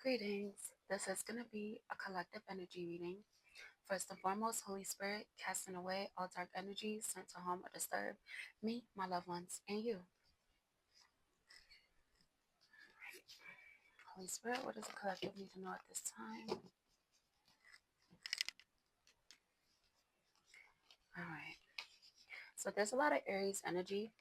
Greetings. This is going to be a collective energy reading. First and foremost, Holy Spirit, casting away all dark energies sent to harm or disturb me, my loved ones, and you. Holy Spirit, what does the collective need to know at this time? All right. So there's a lot of Aries energy,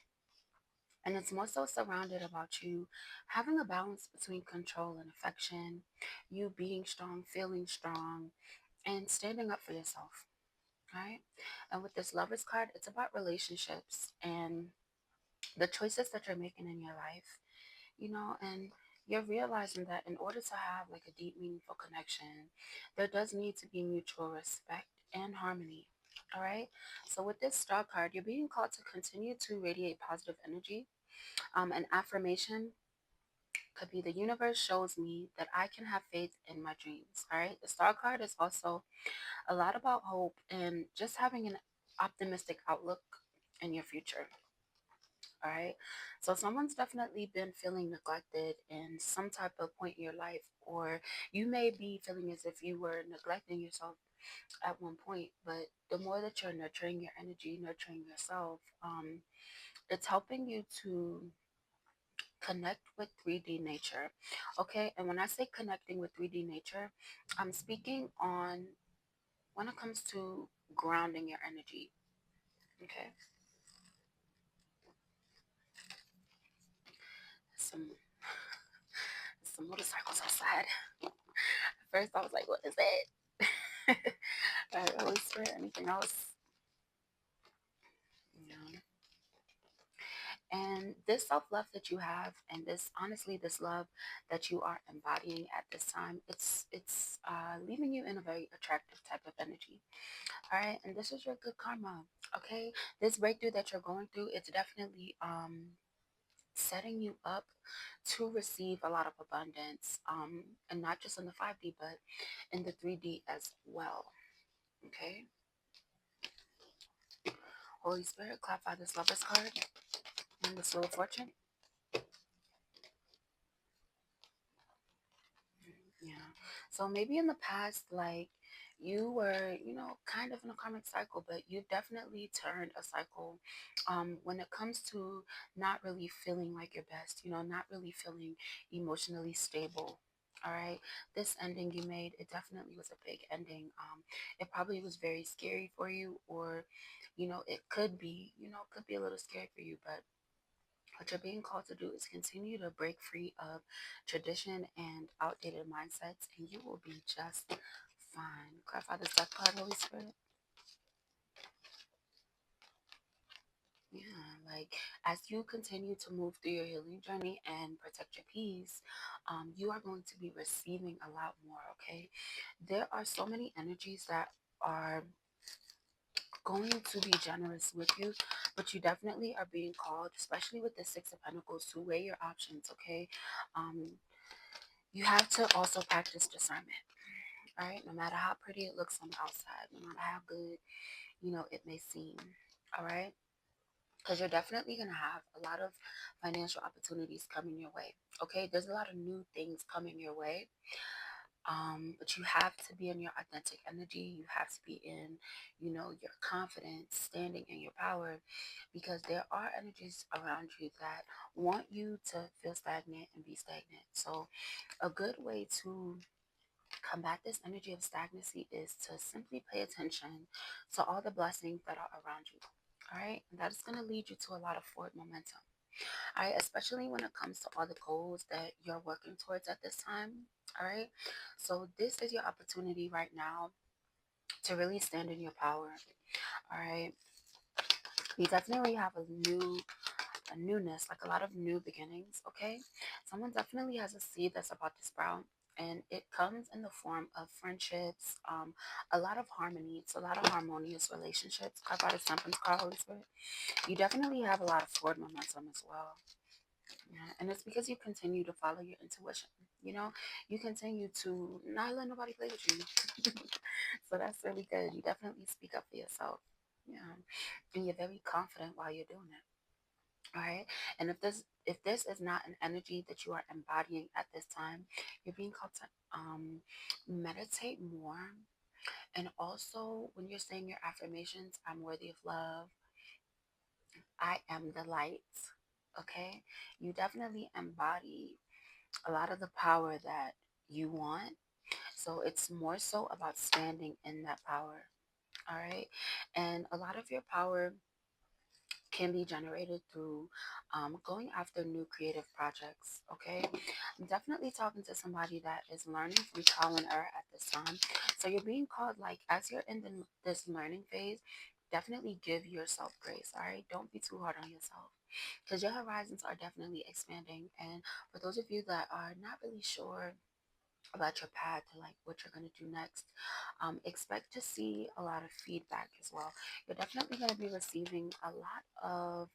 and it's more so surrounded about you having a balance between control and affection, you being strong, feeling strong, and standing up for yourself. Right? And with this Lovers card, it's about relationships and the choices that you're making in your life, and you're realizing that in order to have like a deep, meaningful connection, there does need to be mutual respect and harmony. All right. So with this star card, you're being called to continue to radiate positive energy. An affirmation could be the universe shows me that I can have faith in my dreams. All right. The star card is also a lot about hope and just having an optimistic outlook in your future. All right. So someone's definitely been feeling neglected in some type of point in your life, or you may be feeling as if you were neglecting yourself at one point. But the more that you're nurturing your energy, nurturing yourself, it's helping you to connect with 3D nature. Okay. And when I say connecting with 3D nature, I'm speaking on when it comes to grounding your energy. Okay. Some some motorcycles outside. At first I was like, what is that? All right, Holy Spirit, anything else? Yeah. And this self-love that you have, and this honestly, this love that you are embodying at this time, it's leaving you in a very attractive type of energy. All right, and this is your good karma. Okay, this breakthrough that you're going through, it's definitely setting you up to receive a lot of abundance, and not just in the 5D, but in the 3D as well. Okay, Holy Spirit, clarify this Lovers card and this Wheel of Fortune. Yeah. So maybe in the past, like you were, kind of in a karmic cycle, but you've definitely turned a cycle when it comes to not really feeling like your best, not really feeling emotionally stable. All right. This ending you made, it definitely was a big ending. It probably was very scary for you, or, it could be, could be a little scary for you, but what you're being called to do is continue to break free of tradition and outdated mindsets, and you will be just fine. Clarify the death card, Holy Spirit. Yeah, like as you continue to move through your healing journey and protect your peace, you are going to be receiving a lot more, okay? There are so many energies that are going to be generous with you, but you definitely are being called, especially with the Six of Pentacles, to weigh your options, okay? Um, you have to also practice discernment, all right? No matter how pretty it looks on the outside, no matter how good, it may seem, all right? Because you're definitely going to have a lot of financial opportunities coming your way, okay? There's a lot of new things coming your way. But you have to be in your authentic energy. You have to be in, your confidence, standing in your power, because there are energies around you that want you to feel stagnant and be stagnant. So a good way to combat this energy of stagnancy is to simply pay attention to all the blessings that are around you. All right. And that is going to lead you to a lot of forward momentum. All right. Especially when it comes to all the goals that you're working towards at this time. All right. So this is your opportunity right now to really stand in your power. All right. You definitely have a newness, like a lot of new beginnings, okay? Someone definitely has a seed that's about to sprout, and it comes in the form of friendships, a lot of harmony. It's a lot of harmonious relationships. Carve out a something called Holy Spirit. You definitely have a lot of forward momentum as well. Yeah, and it's because you continue to follow your intuition. You continue to not let nobody play with you. So that's really good. You definitely speak up for yourself. Yeah, and you're very confident while you're doing it. All right. And if this is not an energy that you are embodying at this time, you're being called to meditate more. And also, when you're saying your affirmations, I'm worthy of love, I am the light. Okay. You definitely embody a lot of the power that you want. So it's more so about standing in that power. All right. And a lot of your power can be generated through going after new creative projects. Okay, I'm definitely talking to somebody that is learning from trial and error at this time. So you're being called, like, as you're in this learning phase, definitely give yourself grace. All right, don't be too hard on yourself because your horizons are definitely expanding. And for those of you that are not really sure about your path to like what you're going to do next, expect to see a lot of feedback as well. You're definitely going to be receiving a lot of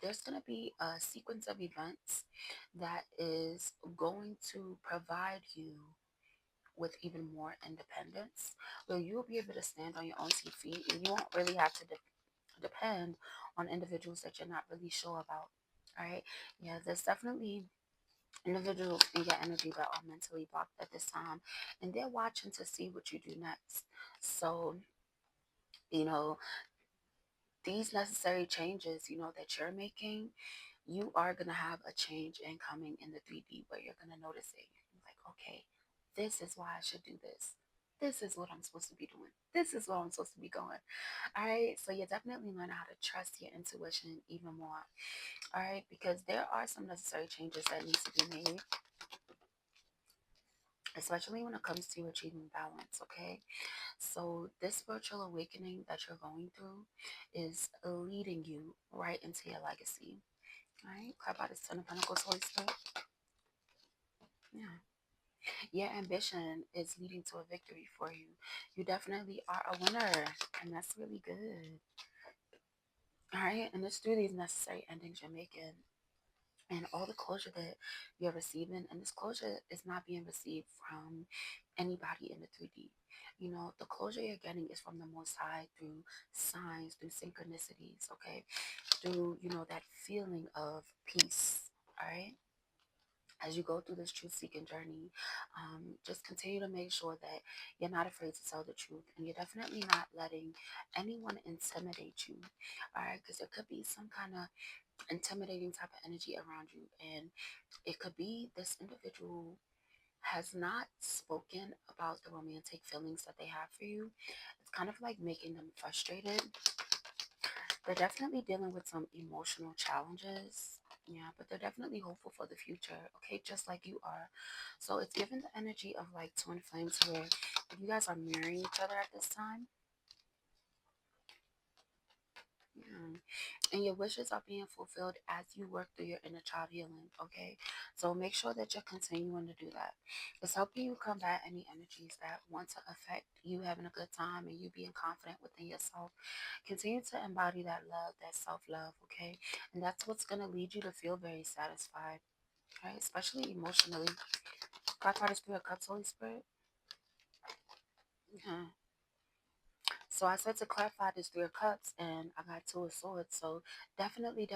there's going to be a sequence of events that is going to provide you with even more independence, where you'll be able to stand on your own 2 feet and you won't really have to depend on individuals that you're not really sure about. All right, yeah, there's definitely individuals in your energy that are mentally blocked at this time, and they're watching to see what you do next. So, you know, these necessary changes, that you're making, you are going to have a change incoming in the 3D where you're going to notice it. You're like, okay, this is why I should do this. This is what I'm supposed to be doing. This is what I'm supposed to be going. All right. So you're definitely learning how to trust your intuition even more. All right. Because there are some necessary changes that need to be made, especially when it comes to achieving balance. Okay. So this spiritual awakening that you're going through is leading you right into your legacy. All right. Clap out this 10 of Pentacles, Holy Spirit. Yeah. Your ambition is leading to a victory for you. You definitely are a winner, and that's really good. All right. And it's through these necessary endings you're making and all the closure that you're receiving. And this closure is not being received from anybody in the 3D. The closure you're getting is from the Most High through signs, through synchronicities, okay? Through, that feeling of peace, all right? As you go through this truth seeking journey, just continue to make sure that you're not afraid to tell the truth and you're definitely not letting anyone intimidate you, all right? Because there could be some kind of intimidating type of energy around you, and it could be this individual has not spoken about the romantic feelings that they have for you. It's kind of like making them frustrated. They're definitely dealing with some emotional challenges. Yeah, but they're definitely hopeful for the future, okay, just like you are. So it's given the energy of like twin flames where if you guys are mirroring each other at this time, yeah, and your wishes are being fulfilled as you work through your inner child healing, okay? So make sure that you're continuing to do that. It's helping you combat any energies that want to affect you having a good time and you being confident within yourself. Continue to embody that love, that self-love, okay? And that's what's going to lead you to feel very satisfied, right? Especially emotionally. God, Father, Spirit, Cups, Holy Spirit. Yeah. So I said to clarify this 3 of Cups, and I got 2 of Swords. So definitely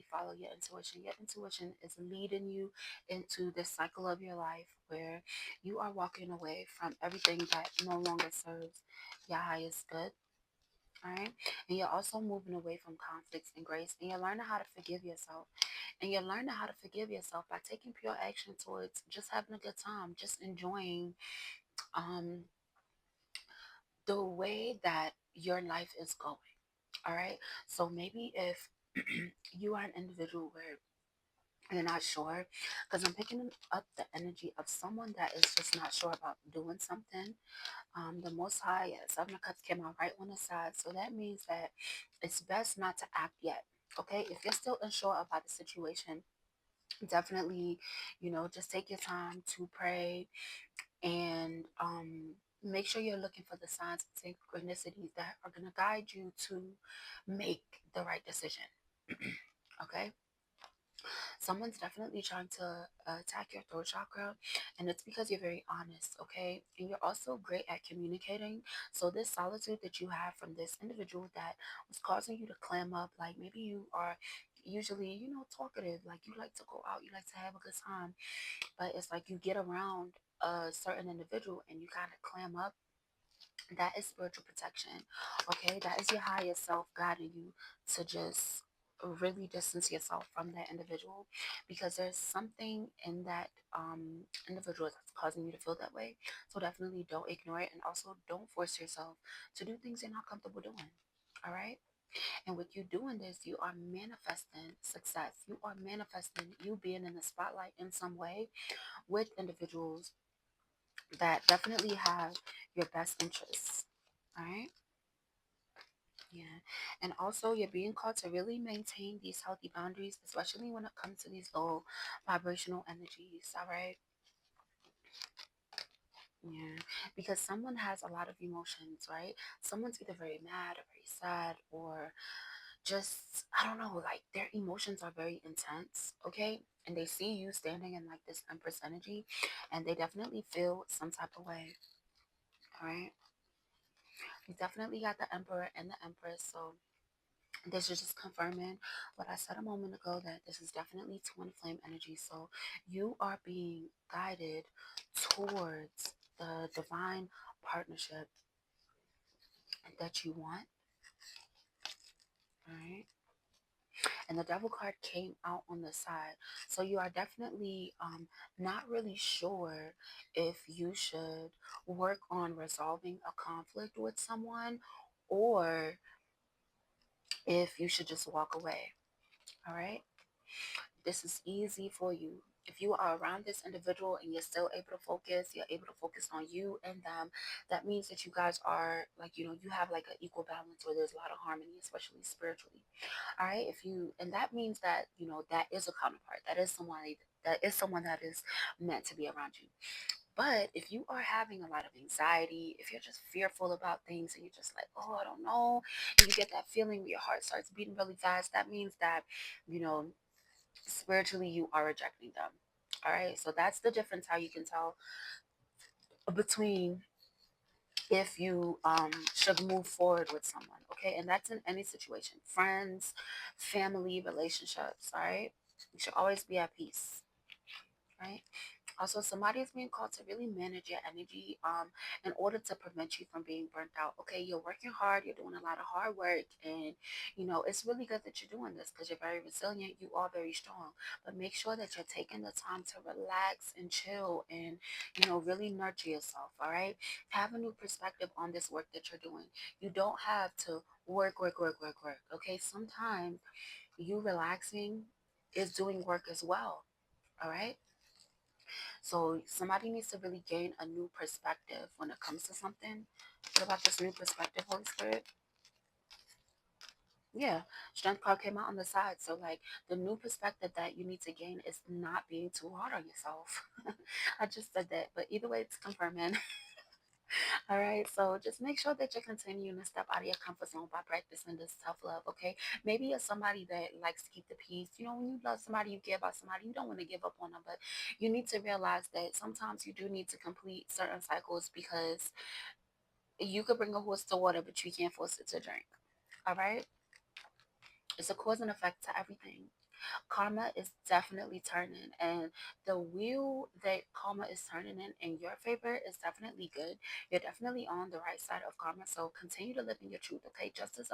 follow your intuition. Your intuition is leading you into this cycle of your life where you are walking away from everything that no longer serves your highest good. All right. And you're also moving away from conflicts and grace. And you're learning how to forgive yourself. And you're learning how to forgive yourself by taking pure action towards just having a good time, just enjoying um the way that your life is going. All right. So maybe if you are an individual where you're not sure, because I'm picking up the energy of someone that is just not sure about doing something. The Most High, 7 of Cups came out right on the side. So that means that it's best not to act yet. Okay. If you're still unsure about the situation, definitely, just take your time to pray and make sure you're looking for the signs and synchronicities that are going to guide you to make the right decision. Okay, someone's definitely trying to attack your throat chakra, and it's because you're very honest. Okay, and you're also great at communicating. So this solitude that you have from this individual that was causing you to clam up, like maybe you are usually, talkative. Like, you like to go out, you like to have a good time, but it's like you get around a certain individual and you kind of clam up. That is spiritual protection. Okay, that is your higher self guiding you to just really distance yourself from that individual, because there's something in that individual that's causing you to feel that way. So definitely don't ignore it, and also don't force yourself to do things you're not comfortable doing. All right. And with you doing this, you are manifesting success. You are manifesting you being in the spotlight in some way with individuals that definitely have your best interests. All right. Yeah. And also, you're being called to really maintain these healthy boundaries, especially when it comes to these low vibrational energies. All right. Yeah. Because someone has a lot of emotions, right? Someone's either very mad or very sad, or just, I don't know, like their emotions are very intense. Okay. And they see you standing in like this Empress energy, and they definitely feel some type of way. All right. You definitely got the Emperor and the Empress. So this is just confirming what I said a moment ago, that this is definitely twin flame energy. So you are being guided towards the divine partnership that you want. All right. And the devil card came out on the side. So you are definitely not really sure if you should work on resolving a conflict with someone, or if you should just walk away. All right. This is easy for you. If you are around this individual and you're still able to focus, you're able to focus on you and them, that means that you guys are like, you have like an equal balance where there's a lot of harmony, especially spiritually. All right. And that means that, that is a counterpart. That is someone that is meant to be around you. But if you are having a lot of anxiety, if you're just fearful about things and you're just like, oh, I don't know, and you get that feeling where your heart starts beating really fast, that means that, you know, spiritually you are rejecting them. All right. So that's the difference, how you can tell between if you should move forward with someone. Okay. And that's in any situation, friends, family, relationships. All right. You should always be at peace. Right. Also, somebody is being called to really manage your energy in order to prevent you from being burnt out. Okay, you're working hard, you're doing a lot of hard work, and it's really good that you're doing this because you're very resilient, you are very strong. But make sure that you're taking the time to relax and chill and really nurture yourself. All right, have a new perspective on this work that you're doing. You don't have to work, work, work, work, work. Okay, sometimes you relaxing is doing work as well. All right. So somebody needs to really gain a new perspective when it comes to something. What about this new perspective, Holy Spirit? Yeah, strength card came out on the side. So like the new perspective that you need to gain is not being too hard on yourself. I just said that, but either way, it's confirming. All right, so just make sure that you're continuing to step out of your comfort zone by practicing this tough love, okay? Maybe you're somebody that likes to keep the peace. When you love somebody, you care about somebody, you don't want to give up on them, but you need to realize that sometimes you do need to complete certain cycles, because you could bring a horse to water, but you can't force it to drink. All right? It's a cause and effect to everything. Karma is definitely turning, and the wheel that karma is turning in your favor is definitely good. You're definitely on the right side of karma, so continue to live in your truth. Okay, justice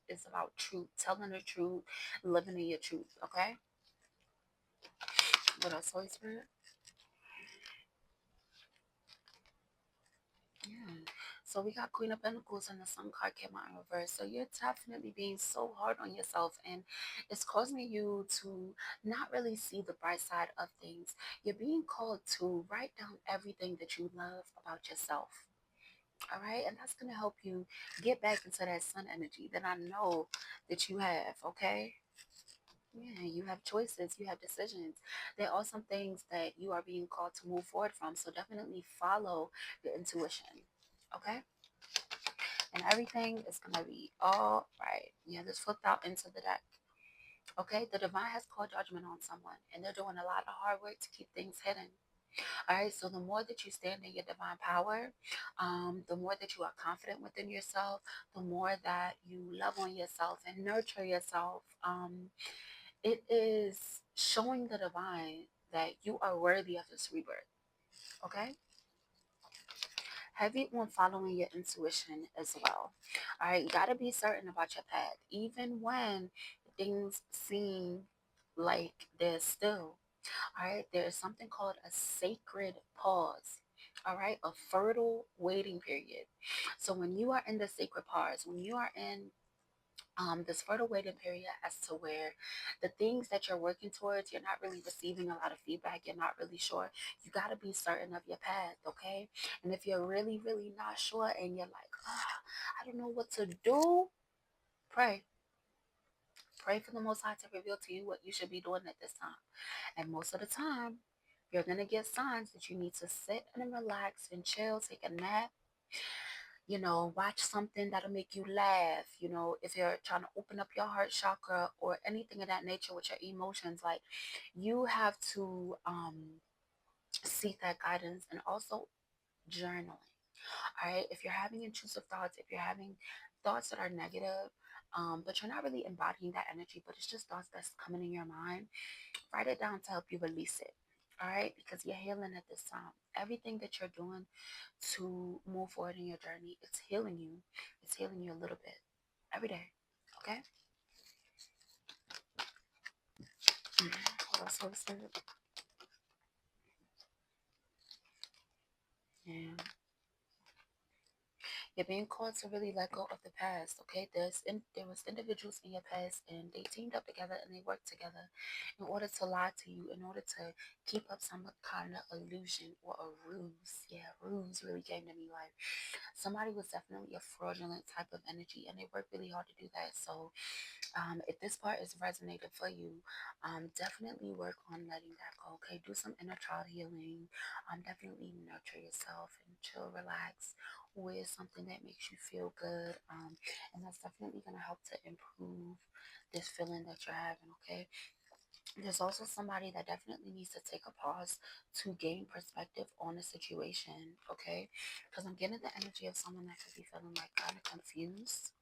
is about truth, telling the truth, living in your truth. Okay. What else, Holy Spirit? Yeah. So we got Queen of Pentacles and the Sun card came out in reverse. So you're definitely being so hard on yourself, and it's causing you to not really see the bright side of things. You're being called to write down everything that you love about yourself. All right. And that's going to help you get back into that sun energy that I know that you have. Okay. Yeah, you have choices, you have decisions. There are some things that you are being called to move forward from. So definitely follow your intuition. Okay. And everything is going to be all right. Yeah, this flipped out into the deck. Okay, the divine has called judgment on someone, and they're doing a lot of hard work to keep things hidden. All right, so the more that you stand in your divine power, the more that you are confident within yourself, the more that you love on yourself and nurture yourself. It is showing the divine that you are worthy of this rebirth. Okay? Heavy on following your intuition as well. All right, you got to be certain about your path, even when things seem like they're still. All right, there is something called a sacred pause. All right, a fertile waiting period. So when you are in the sacred pause, when you are in this fertile waiting period as to where the things that you're working towards, you're not really receiving a lot of feedback, you're not really sure, you got to be certain of your path, okay? And if you're really, really not sure and you're like, I don't know what to do, pray. Pray for the Most High to reveal to you what you should be doing at this time. And most of the time, you're going to get signs that you need to sit and relax and chill, take a nap, watch something that'll make you laugh. If you're trying to open up your heart chakra or anything of that nature with your emotions, like you have to seek that guidance, and also journaling. All right. If you're having intrusive thoughts, if you're having thoughts that are negative, but you're not really embodying that energy, but it's just thoughts that's coming in your mind, write it down to help you release it. All right, because you're healing at this time. Everything that you're doing to move forward in your journey, it's healing you. It's healing you a little bit every day. Okay? What else was it? Yeah. You're being called to really let go of the past, okay? There was individuals in your past, and they teamed up together and they worked together in order to lie to you, in order to keep up some kind of illusion or a ruse. Yeah, ruse really came to me. Like, somebody was definitely a fraudulent type of energy, and they worked really hard to do that. So if this part is resonated for you, definitely work on letting that go. Okay, do some inner child healing. Definitely nurture yourself and chill, relax with something that makes you feel good. And that's definitely gonna help to improve this feeling that you're having. Okay. There's also somebody that definitely needs to take a pause to gain perspective on the situation. Okay, because I'm getting the energy of someone that could be feeling like kind of confused.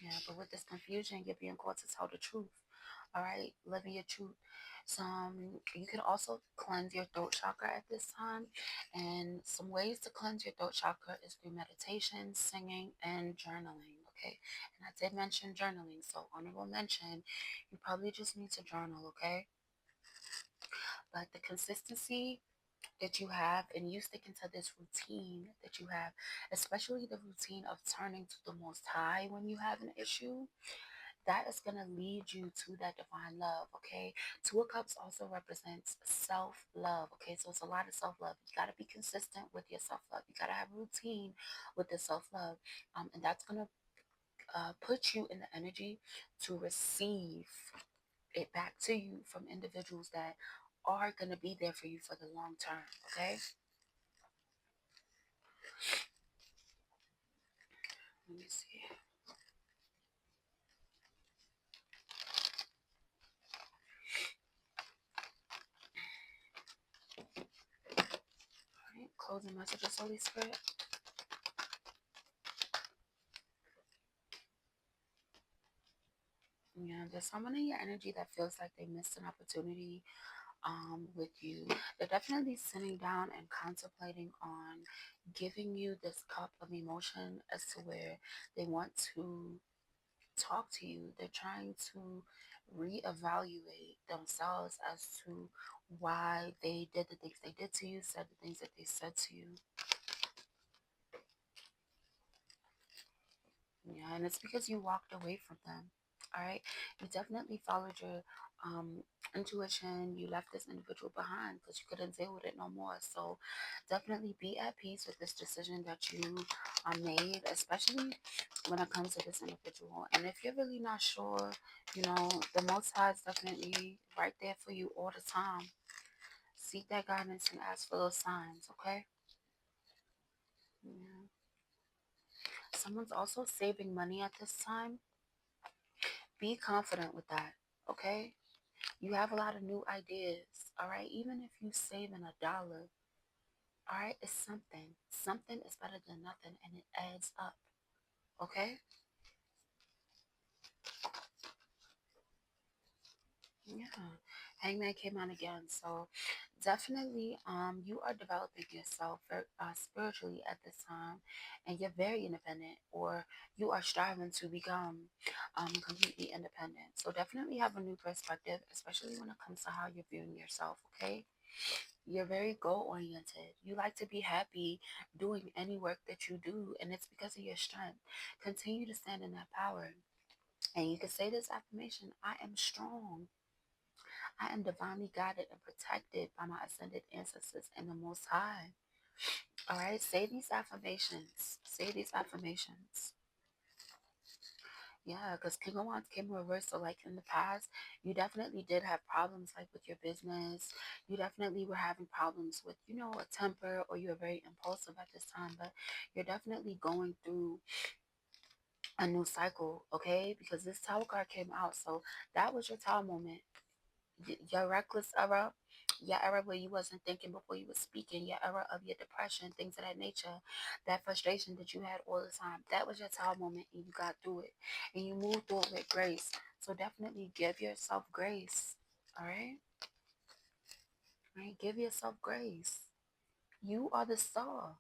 Yeah, but with this confusion, you're being called to tell the truth. All right, living your truth. You can also cleanse your throat chakra at this time, and some ways to cleanse your throat chakra is through meditation, singing, and journaling. Okay, and I did mention journaling, so honorable mention. You probably just need to journal. Okay, but the consistency that you have and you sticking to this routine that you have, especially the routine of turning to the Most High when you have an issue, that is going to lead you to that divine love. Okay, Two of Cups also represents self-love. Okay, so it's a lot of self-love. You got to be consistent with your self-love. You got to have a routine with the self-love, and that's going to put you in the energy to receive it back to you from individuals that are going to be there for you for the long term. Okay, let me see. All right, closing messages, Holy Spirit. Yeah, there's someone in your energy that feels like they missed an opportunity with you. They're definitely sitting down and contemplating on giving you this cup of emotion as to where they want to talk to you. They're trying to reevaluate themselves as to why they did the things they did to you, said the things that they said to you. Yeah, and it's because you walked away from them. All right, you definitely followed your um, intuition. You left this individual behind because you couldn't deal with it no more. So, definitely be at peace with this decision that you made, especially when it comes to this individual. And if you're really not sure, the Most High is definitely right there for you all the time. Seek that guidance and ask for those signs. Okay. Yeah. Someone's also saving money at this time. Be confident with that, okay? You have a lot of new ideas, all right? Even if you saving $1, all right, it's something. Something is better than nothing, and it adds up, okay? Yeah, Hangman came on again. So definitely, you are developing yourself spiritually at this time, and you're very independent, or you are striving to become completely independent. So definitely have a new perspective, especially when it comes to how you're viewing yourself. Okay, you're very goal oriented. You like to be happy doing any work that you do, and it's because of your strength. Continue to stand in that power. And you can say this affirmation: I am strong. I am divinely guided and protected by my ascended ancestors and the Most High. All right, say these affirmations. Say these affirmations. Yeah, because King of Wands came in reverse. So, like in the past, you definitely did have problems, like with your business. You definitely were having problems with, a temper, or you were very impulsive at this time. But you're definitely going through a new cycle, okay? Because this Tower card came out. So, that was your Tower moment. Your reckless era, your era where you wasn't thinking before you was speaking, your era of your depression, things of that nature, that frustration that you had all the time, that was your Tower moment, and you got through it, and you moved through it with grace. So definitely give yourself grace. All right, all right, give yourself grace. You are the star.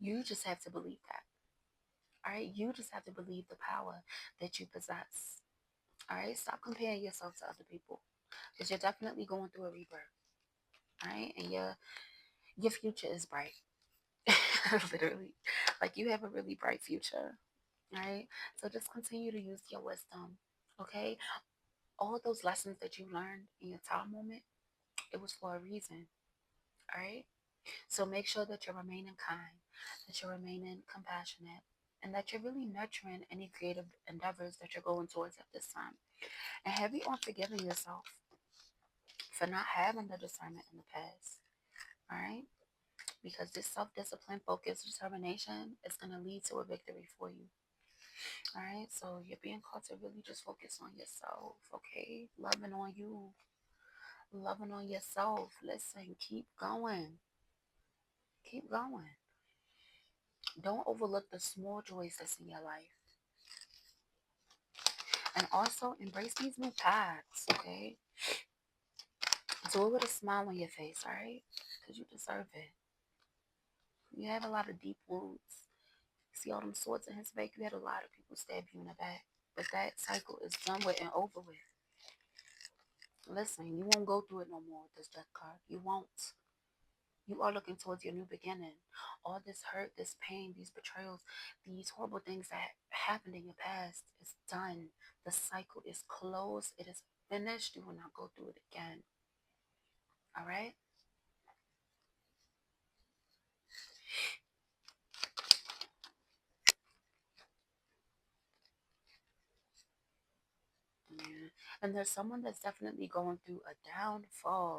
You just have to believe that. All right, you just have to believe the power that you possess. All right, stop comparing yourself to other people, because you're definitely going through a rebirth. All right, and your future is bright. Literally, like you have a really bright future. Right, so just continue to use your wisdom. Okay, all those lessons that you learned in your time moment, it was for a reason. All right, so make sure that you're remaining kind, that you're remaining compassionate, and that you're really nurturing any creative endeavors that you're going towards at this time, and heavy on forgiving yourself for not having the discernment in the past. All right, because this self-discipline, focus, determination is going to lead to a victory for you. All right, so you're being called to really just focus on yourself, okay? Loving on you, loving on yourself. Listen, keep going, keep going. Don't overlook the small joys that's in your life, and also embrace these new paths, okay? Do it with a smile on your face, all right? Because you deserve it. You have a lot of deep wounds. See all them swords in his back? You had a lot of people stab you in the back. But that cycle is done with and over with. Listen, you won't go through it no more with this death card. You won't. You are looking towards your new beginning. All this hurt, this pain, these betrayals, these horrible things that happened in your past is done. The cycle is closed. It is finished. You will not go through it again. All right? Yeah. And there's someone that's definitely going through a downfall.